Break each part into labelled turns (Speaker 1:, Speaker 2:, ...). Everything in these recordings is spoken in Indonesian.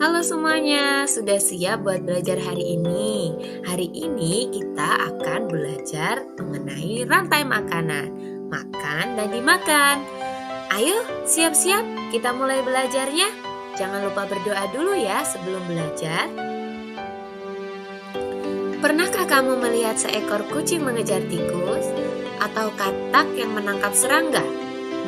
Speaker 1: Halo semuanya, sudah siap buat belajar hari ini? Hari ini kita akan belajar mengenai rantai makanan. Makan dan dimakan. Ayo, siap-siap, kita mulai belajarnya. Jangan lupa berdoa dulu ya sebelum belajar. Pernahkah kamu melihat seekor kucing mengejar tikus? Atau katak yang menangkap serangga?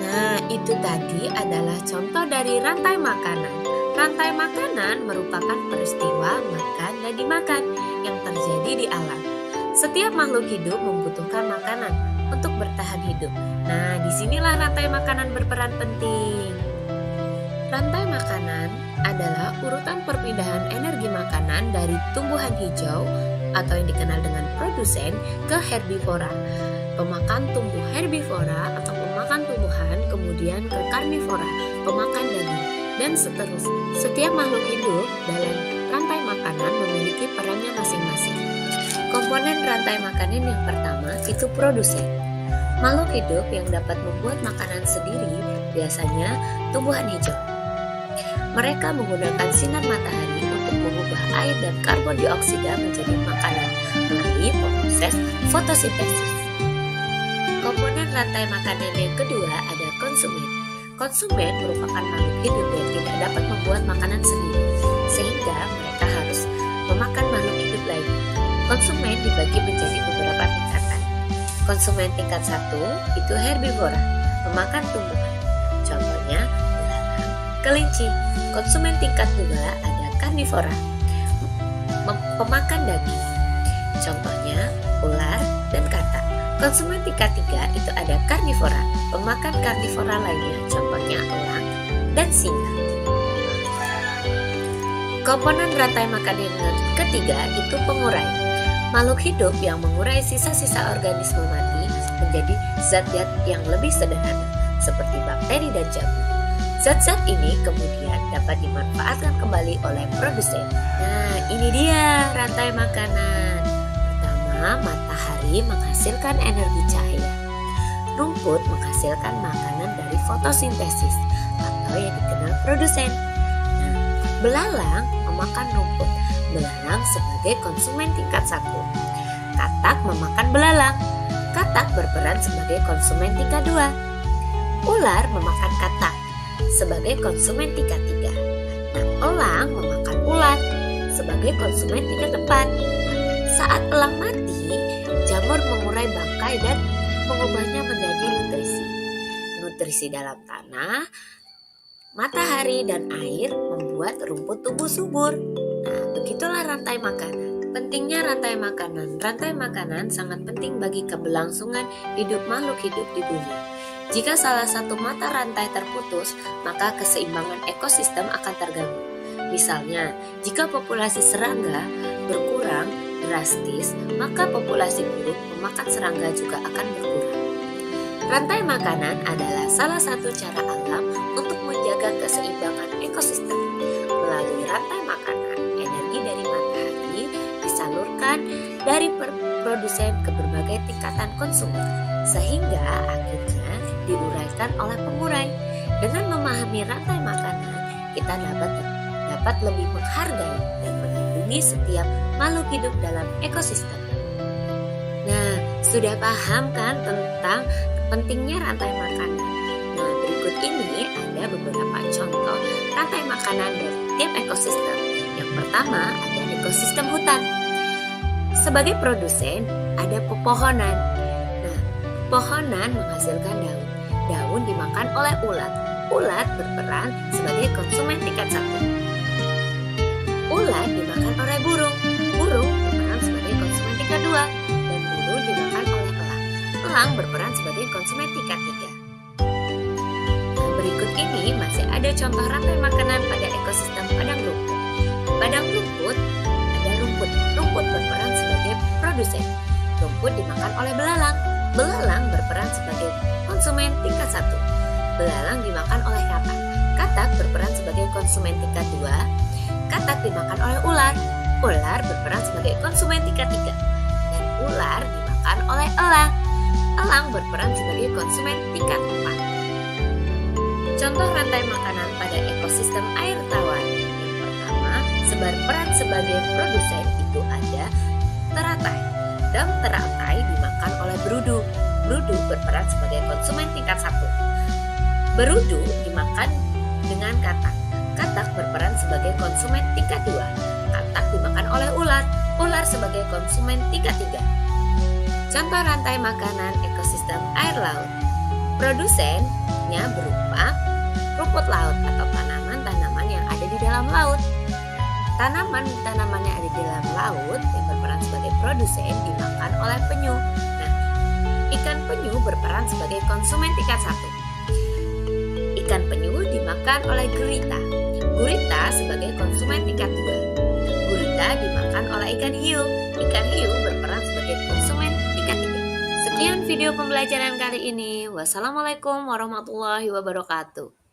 Speaker 1: Nah, itu tadi adalah contoh dari rantai makanan. Rantai makanan merupakan peristiwa makan dan dimakan yang terjadi di alam. Setiap makhluk hidup membutuhkan makanan untuk bertahan hidup. Nah, disinilah rantai makanan berperan penting. Rantai makanan adalah urutan perpindahan energi makanan dari tumbuhan hijau atau yang dikenal dengan produsen ke herbivora. Pemakan tumbuh herbivora atau pemakan tumbuhan, kemudian ke karnivora, pemakan daging, dan seterusnya. Setiap makhluk hidup dalam rantai makanan memiliki perannya masing-masing. Komponen rantai makanan yang pertama itu produsen. Makhluk hidup yang dapat membuat makanan sendiri biasanya tumbuhan hijau. Mereka menggunakan sinar matahari untuk mengubah air dan karbon dioksida menjadi makanan melalui proses fotosintesis. Komponen rantai makanan yang kedua ada konsumen. Konsumen merupakan makhluk hidup yang tidak dapat membuat makanan sendiri, sehingga mereka harus memakan makhluk hidup lain. Konsumen dibagi menjadi beberapa tingkatan. Konsumen tingkat 1 itu herbivora, memakan tumbuhan. Contohnya belalang, kelinci. Konsumen tingkat 2 ada karnivora, pemakan daging. Contohnya ular dan katak. Konsumen tingkat 3 itu ada karnivora, pemakan karnivora lainnya, contohnya elang dan singa. Komponen rantai makanan yang ketiga itu pengurai. Makhluk hidup yang mengurai sisa-sisa organisme mati menjadi zat-zat yang lebih sederhana, seperti bakteri dan jamur. Zat-zat ini kemudian dapat dimanfaatkan kembali oleh produsen. Nah, ini dia rantai makanan. Matahari menghasilkan energi cahaya. Rumput menghasilkan makanan dari fotosintesis atau yang dikenal produsen. Nah, belalang memakan rumput. Belalang sebagai konsumen tingkat 1. Katak memakan belalang. Katak berperan sebagai konsumen tingkat 2. Ular memakan katak sebagai konsumen tingkat 3. Nah, elang memakan ular sebagai konsumen tingkat 4. Saat elang mati, jamur mengurai bangkai dan mengubahnya menjadi nutrisi. Nutrisi dalam tanah, matahari, dan air membuat rumput tumbuh subur. Nah, begitulah rantai makanan. Pentingnya rantai makanan. Rantai makanan sangat penting bagi keberlangsungan hidup makhluk hidup di bumi. Jika salah satu mata rantai terputus, maka keseimbangan ekosistem akan terganggu. Misalnya, jika populasi serangga berkurang drastis, maka populasi burung memakan serangga juga akan berkurang. Rantai makanan adalah salah satu cara alam untuk menjaga keseimbangan ekosistem. Melalui rantai makanan, energi dari matahari disalurkan dari produsen ke berbagai tingkatan konsumen, sehingga akhirnya diuraikan oleh pengurai. Dengan memahami rantai makanan, kita dapat lebih menghargai dan melindungi setiap makhluk hidup dalam ekosistem. Nah, sudah paham kan tentang pentingnya rantai makanan? Nah, berikut ini ada beberapa contoh rantai makanan dari tiap ekosistem. Yang pertama ada ekosistem hutan. Sebagai produsen ada pepohonan. Nah, pepohonan menghasilkan daun. Daun dimakan oleh ulat. Ulat berperan sebagai konsumen tingkat 1. Ulat dimakan oleh burung. Burung berperan sebagai konsumen tingkat 2 dan burung dimakan oleh elang. Elang berperan sebagai konsumen tingkat 3. Nah, berikut ini masih ada contoh rantai makanan pada ekosistem padang rumput. Padang rumput ada rumput. Rumput berperan sebagai produsen. Rumput dimakan oleh belalang. Belalang berperan sebagai konsumen tingkat 1. Belalang dimakan oleh katak. Katak berperan sebagai konsumen tingkat 2. Katak dimakan oleh ular. Ular berperan sebagai konsumen tingkat 3. Dan ular dimakan oleh elang. Elang berperan sebagai konsumen tingkat 4. Contoh rantai makanan pada ekosistem air tawar. Yang pertama sebagai produsen itu ada teratai. Dan teratai dimakan oleh berudu. Berudu berperan sebagai konsumen tingkat 1. Berudu dimakan dengan katak. Katak berperan sebagai konsumen tingkat 2. Katak dimakan oleh ular. Ular sebagai konsumen tingkat 3. Contoh rantai makanan ekosistem air laut. Produsennya berupa rumput laut atau tanaman-tanaman yang ada di dalam laut. Tanaman-tanaman yang ada di dalam laut yang berperan sebagai produsen dimakan oleh penyu. Nah, ikan penyu berperan sebagai konsumen tingkat 1. Ikan penyu dimakan oleh gurita. Gurita sebagai konsumen tingkat 2. Gurita dimakan oleh ikan hiu. Ikan hiu berperan sebagai konsumen tingkat 3. Sekian video pembelajaran kali ini. Wassalamualaikum warahmatullahi wabarakatuh.